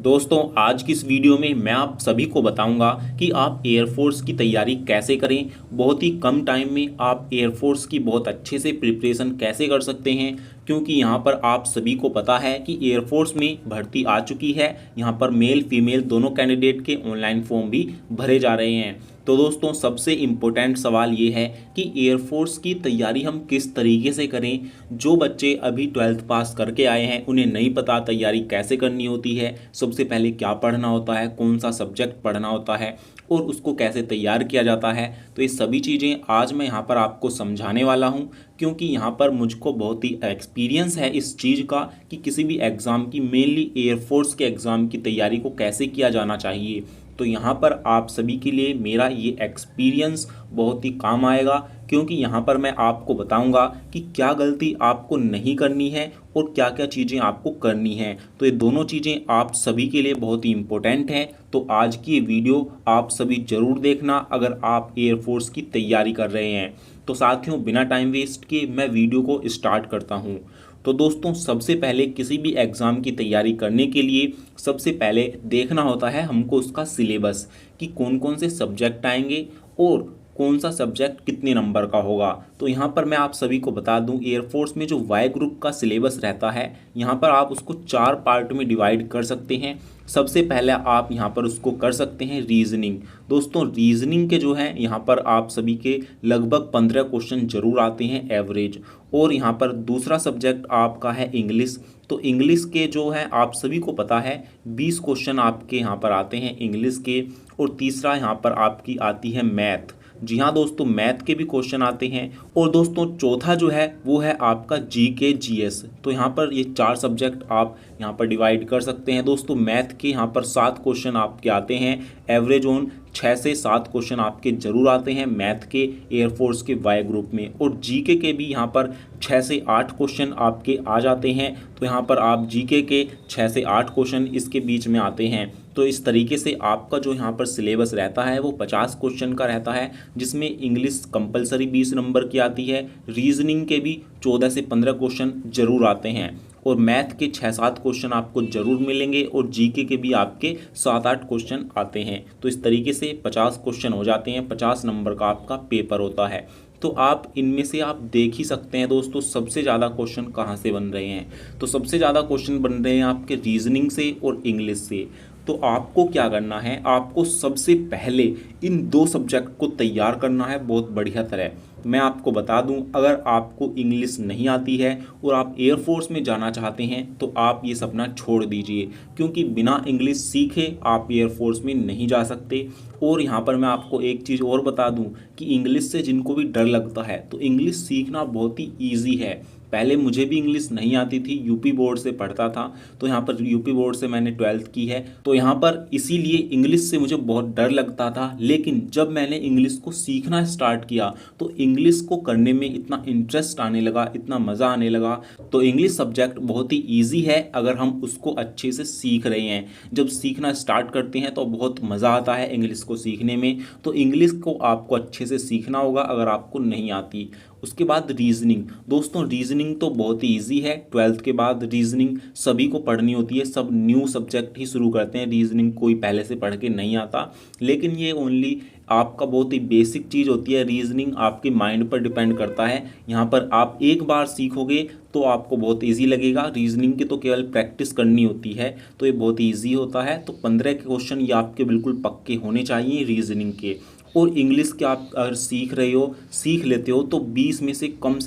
दोस्तों आज की इस वीडियो में मैं आप सभी को बताऊंगा कि आप एयरफोर्स की तैयारी कैसे करें। बहुत ही कम टाइम में आप एयरफोर्स की बहुत अच्छे से प्रिपरेशन कैसे कर सकते हैं, क्योंकि यहाँ पर आप सभी को पता है कि एयरफोर्स में भर्ती आ चुकी है। यहाँ पर मेल फीमेल दोनों कैंडिडेट के ऑनलाइन फॉर्म भी भरे जा रहे हैं। तो दोस्तों सबसे इम्पोर्टेंट सवाल ये है कि एयरफोर्स की तैयारी हम किस तरीके से करें। जो बच्चे अभी 12th पास करके आए हैं उन्हें नहीं पता तैयारी कैसे करनी होती है, सबसे पहले क्या पढ़ना होता है, कौन सा सब्जेक्ट पढ़ना होता है और उसको कैसे तैयार किया जाता है। तो ये सभी चीज़ें आज मैं यहाँ पर आपको समझाने वाला हूँ, क्योंकि यहाँ पर मुझको बहुत ही एक्सपीरियंस है इस चीज़ का कि किसी भी एग्ज़ाम की, मेनली एयरफोर्स के एग्ज़ाम की तैयारी को कैसे किया जाना चाहिए। तो यहाँ पर आप सभी के लिए मेरा ये एक्सपीरियंस बहुत ही काम आएगा, क्योंकि यहाँ पर मैं आपको बताऊंगा कि क्या गलती आपको नहीं करनी है और क्या क्या चीज़ें आपको करनी है। तो ये दोनों चीज़ें आप सभी के लिए बहुत ही इम्पोर्टेंट हैं। तो आज की ये वीडियो आप सभी ज़रूर देखना अगर आप एयरफोर्स की तैयारी कर रहे हैं। तो साथियों बिना टाइम वेस्ट किए मैं वीडियो को स्टार्ट करता हूँ। तो दोस्तों सबसे पहले किसी भी एग्ज़ाम की तैयारी करने के लिए सबसे पहले देखना होता है हमको उसका सिलेबस, कि कौन कौन से सब्जेक्ट आएंगे और कौन सा सब्जेक्ट कितने नंबर का होगा। तो यहाँ पर मैं आप सभी को बता दूं, एयरफोर्स में जो वाई ग्रुप का सिलेबस रहता है यहाँ पर आप उसको 4 पार्ट में डिवाइड कर सकते हैं। सबसे पहले आप यहाँ पर उसको कर सकते हैं रीजनिंग। दोस्तों रीजनिंग के जो है यहाँ पर आप सभी के लगभग 15 क्वेश्चन जरूर आते हैं एवरेज। और यहाँ पर दूसरा सब्जेक्ट आपका है इंग्लिश। तो इंग्लिश के जो है आप सभी को पता है 20 क्वेश्चन आपके यहाँ पर आते हैं इंग्लिश के। और तीसरा यहाँ पर आपकी आती है मैथ। जी हाँ दोस्तों, मैथ के भी क्वेश्चन आते हैं। और दोस्तों चौथा जो है वो है आपका जीके जीएस। तो यहाँ पर ये 4 सब्जेक्ट आप यहाँ पर डिवाइड कर सकते हैं। दोस्तों मैथ के यहाँ पर 7 क्वेश्चन आपके आते हैं एवरेज ऑन, 6 से 7 क्वेश्चन आपके जरूर आते हैं मैथ के एयरफोर्स के वाई ग्रुप में। और जीके के भी यहाँ पर 6 से 8 क्वेश्चन आपके आ जाते हैं। तो यहाँ पर आप जीके के 6 से 8 क्वेश्चन इसके बीच में आते हैं। तो इस तरीके से आपका जो यहाँ पर सिलेबस रहता है वो 50 क्वेश्चन का रहता है, जिसमें इंग्लिश कंपलसरी 20 नंबर की आती है, रीजनिंग के भी 14 से 15 क्वेश्चन जरूर आते हैं और मैथ के 6-7 क्वेश्चन आपको जरूर मिलेंगे और जीके के भी आपके 7-8 क्वेश्चन आते हैं। तो इस तरीके से 50 क्वेश्चन हो जाते हैं, 50 नंबर का आपका पेपर होता है। तो आप इनमें से आप देख ही सकते हैं दोस्तों सबसे ज़्यादा क्वेश्चन कहाँ से बन रहे हैं। तो सबसे ज़्यादा क्वेश्चन बन रहे हैं आपके रीजनिंग से और इंग्लिश से। तो आपको क्या करना है, आपको सबसे पहले इन 2 सब्जेक्ट को तैयार करना है बहुत बढ़िया तरह। मैं आपको बता दूं, अगर आपको इंग्लिश नहीं आती है और आप एयरफोर्स में जाना चाहते हैं तो आप ये सपना छोड़ दीजिए, क्योंकि बिना इंग्लिश सीखे आप एयरफोर्स में नहीं जा सकते। और यहाँ पर मैं आपको एक चीज़ और बता दूं कि इंग्लिश से जिनको भी डर लगता है तो इंग्लिश सीखना बहुत ही ईजी है। पहले मुझे भी इंग्लिश नहीं आती थी, यूपी बोर्ड से पढ़ता था। तो यहाँ पर यूपी बोर्ड से मैंने 12th की है। तो यहाँ पर इसीलिए इंग्लिश से मुझे बहुत डर लगता था, लेकिन जब मैंने इंग्लिश को सीखना स्टार्ट किया तो इंग्लिश को करने में इतना इंटरेस्ट आने लगा, इतना मज़ा आने लगा। तो इंग्लिश सब्जेक्ट बहुत ही ईजी है अगर हम उसको अच्छे से सीख रहे हैं। जब सीखना स्टार्ट करते हैं तो बहुत मज़ा आता है इंग्लिश को सीखने में। तो इंग्लिश को आपको अच्छे से सीखना होगा अगर आपको नहीं आती। उसके बाद रीजनिंग। दोस्तों रीजनिंग तो बहुत ही ईजी है, 12th के बाद रीजनिंग सभी को पढ़नी होती है। सब न्यू सब्जेक्ट ही शुरू करते हैं, रीजनिंग कोई पहले से पढ़ के नहीं आता। लेकिन ये ओनली आपका बहुत ही बेसिक चीज़ होती है। रीजनिंग आपके माइंड पर डिपेंड करता है। यहाँ पर आप एक बार सीखोगे तो आपको बहुत इजी लगेगा। रीजनिंग की तो केवल प्रैक्टिस करनी होती है, तो ये बहुत ईजी होता है। तो 15 के क्वेश्चन ये आपके बिल्कुल पक्के होने चाहिए रीजनिंग के। और इंग्लिश के आप अगर सीख लेते हो तो 20 में से कम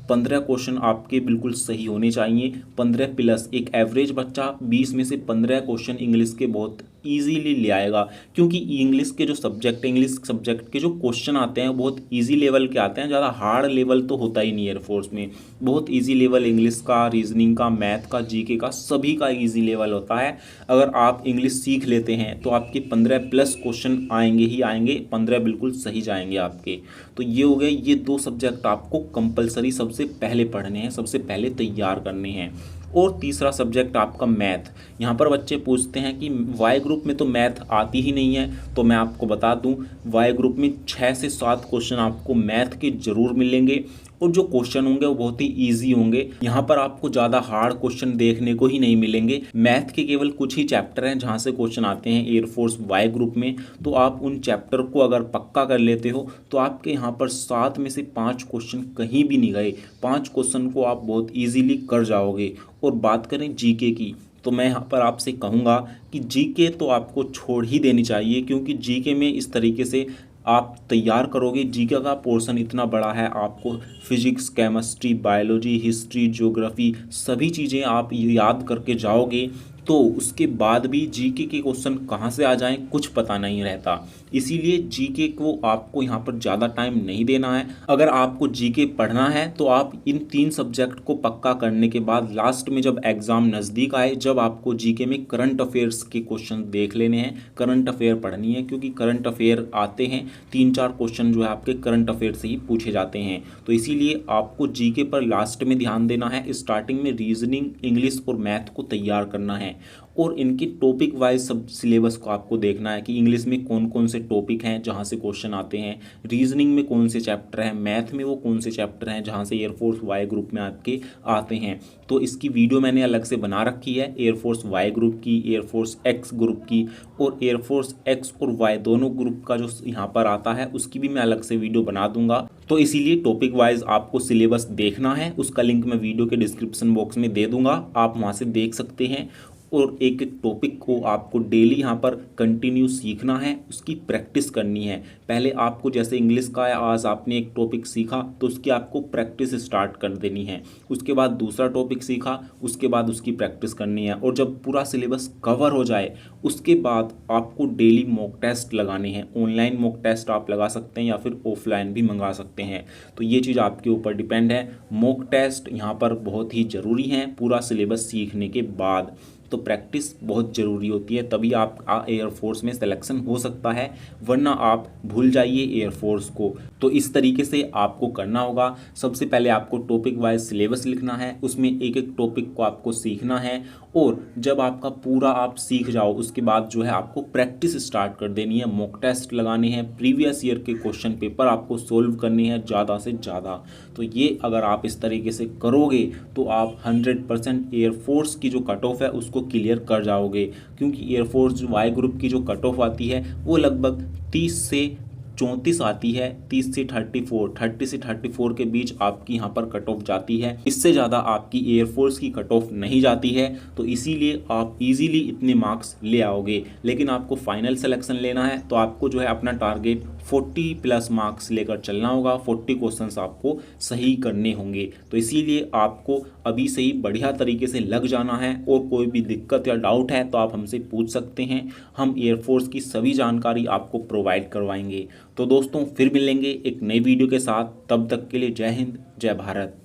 15 क्वेश्चन आपके बिल्कुल सही होने चाहिए। 15 प्लस एक एवरेज बच्चा 20 में से 15 क्वेश्चन इंग्लिश के बहुत ईजीली ले आएगा, क्योंकि इंग्लिश के जो सब्जेक्ट, इंग्लिश सब्जेक्ट के जो क्वेश्चन आते हैं बहुत इजी लेवल के आते हैं। ज़्यादा हार्ड लेवल तो होता ही नहीं एयरफोर्स में, बहुत इजी लेवल इंग्लिश का, रीजनिंग का, मैथ का, जीके का, सभी का इजी लेवल होता है। अगर आप इंग्लिश सीख लेते हैं तो आपके 15 प्लस क्वेश्चन आएंगे ही आएंगे, 15 बिल्कुल सही जाएंगे आपके। तो ये हो गए, ये 2 सब्जेक्ट आपको कंपलसरी सबसे पहले पढ़ने हैं, सबसे पहले तैयार करने हैं। और तीसरा सब्जेक्ट आपका मैथ। यहाँ पर बच्चे पूछते हैं कि वाई ग्रुप में तो मैथ आती ही नहीं है। तो मैं आपको बता दूं, वाई ग्रुप में 6 से 7 क्वेश्चन आपको मैथ के जरूर मिलेंगे और जो क्वेश्चन होंगे वो बहुत ही ईजी होंगे। यहाँ पर आपको ज़्यादा हार्ड क्वेश्चन देखने को ही नहीं मिलेंगे। मैथ के केवल कुछ ही चैप्टर हैं जहाँ से क्वेश्चन आते हैं एयरफोर्स वाई ग्रुप में, तो आप उन चैप्टर को अगर पक्का कर लेते हो तो आपके यहाँ पर 7 में से 5 क्वेश्चन कहीं भी नहीं गए। 5 क्वेश्चन को आप बहुत ईजीली कर जाओगे। और बात करें जीके की, तो मैं यहाँ पर आपसे कहूँगा कि जीके तो आपको छोड़ ही देनी चाहिए, क्योंकि जीके में इस तरीके से आप तैयार करोगे, जीके का पोर्शन इतना बड़ा है, आपको physics, chemistry, biology, history, geography सभी चीज़ें आप याद करके जाओगे, तो उसके बाद भी जीके के क्वेश्चन कहाँ से आ जाएं कुछ पता नहीं रहता। इसीलिए जीके को आपको यहाँ पर ज़्यादा टाइम नहीं देना है। अगर आपको जीके पढ़ना है तो आप इन 3 सब्जेक्ट को पक्का करने के बाद लास्ट में जब एग्ज़ाम नज़दीक आए, जब आपको जीके में करंट अफेयर्स के क्वेश्चन देख लेने हैं, करंट अफेयर पढ़नी है, क्योंकि करंट अफेयर आते हैं 3-4 क्वेश्चन जो है आपके करंट अफेयर से ही पूछे जाते हैं। तो इसीलिए आपको जीके पर लास्ट में ध्यान देना है। स्टार्टिंग में रीजनिंग, इंग्लिश और मैथ को तैयार करना है, और इनकी टॉपिक वाइज सब सिलेबस को आपको देखना है कि इंग्लिश में कौन कौन से टॉपिक हैं जहाँ से क्वेश्चन आते हैं, रीजनिंग में कौन से चैप्टर हैं, मैथ में वो कौन से चैप्टर हैं जहाँ से एयरफोर्स वाई ग्रुप में आपके आते हैं। तो इसकी वीडियो मैंने अलग से बना रखी है, एयरफोर्स वाई ग्रुप की, एयरफोर्स एक्स ग्रुप की, और एयरफोर्स एक्स और वाई दोनों ग्रुप का जो यहाँ पर आता है उसकी भी मैं अलग से वीडियो बना दूंगा। तो इसीलिए टॉपिक वाइज आपको सिलेबस देखना है, उसका लिंक मैं वीडियो के डिस्क्रिप्शन बॉक्स में दे दूंगा, आप वहाँ से देख सकते हैं। और एक एक टॉपिक को आपको डेली यहाँ पर कंटिन्यू सीखना है, उसकी प्रैक्टिस करनी है। पहले आपको जैसे इंग्लिश का है, आज आपने एक टॉपिक सीखा तो उसकी आपको प्रैक्टिस स्टार्ट कर देनी है। उसके बाद दूसरा टॉपिक सीखा, उसके बाद उसकी प्रैक्टिस करनी है। और जब पूरा सिलेबस कवर हो जाए उसके बाद आपको डेली मॉक टेस्ट लगाने हैं। ऑनलाइन मॉक टेस्ट आप लगा सकते हैं या फिर ऑफलाइन भी मंगा सकते हैं, तो ये चीज़ आपके ऊपर डिपेंड है। मॉक टेस्ट यहाँ पर बहुत ही ज़रूरी है पूरा सिलेबस सीखने के बाद। तो प्रैक्टिस बहुत ज़रूरी होती है, तभी आप एयरफोर्स में सिलेक्शन हो सकता है, वरना आप भूल जाइए एयरफोर्स को। तो इस तरीके से आपको करना होगा। सबसे पहले आपको टॉपिक वाइज सिलेबस लिखना है, उसमें एक एक टॉपिक को आपको सीखना है, और जब आपका पूरा आप सीख जाओ उसके बाद जो है आपको प्रैक्टिस स्टार्ट कर देनी है। मॉक टेस्ट लगाने हैं, प्रीवियस ईयर के क्वेश्चन पेपर आपको सोल्व करने हैं ज़्यादा से ज़्यादा। तो ये अगर आप इस तरीके से करोगे तो आप 100% एयरफोर्स की जो कट ऑफ है उसको क्लियर कर जाओगे, क्योंकि एयरफोर्स वाई ग्रुप की जो कट ऑफ आती है वो लगभग 30 से 34 आती है, 30 से 34 के बीच आपकी यहाँ पर कट ऑफ जाती है। इससे ज़्यादा आपकी एयरफोर्स की कट ऑफ नहीं जाती है, तो इसीलिए आप इजीली इतने मार्क्स ले आओगे। लेकिन आपको फाइनल सिलेक्शन लेना है तो आपको जो है अपना टारगेट 40+ मार्क्स लेकर चलना होगा। 40 क्वेश्चंस आपको सही करने होंगे, तो इसीलिए आपको अभी से ही बढ़िया तरीके से लग जाना है। और कोई भी दिक्कत या डाउट है तो आप हमसे पूछ सकते हैं, हम एयरफोर्स की सभी जानकारी आपको प्रोवाइड करवाएंगे। तो दोस्तों फिर मिलेंगे एक नई वीडियो के साथ, तब तक के लिए जय हिंद, जय भारत।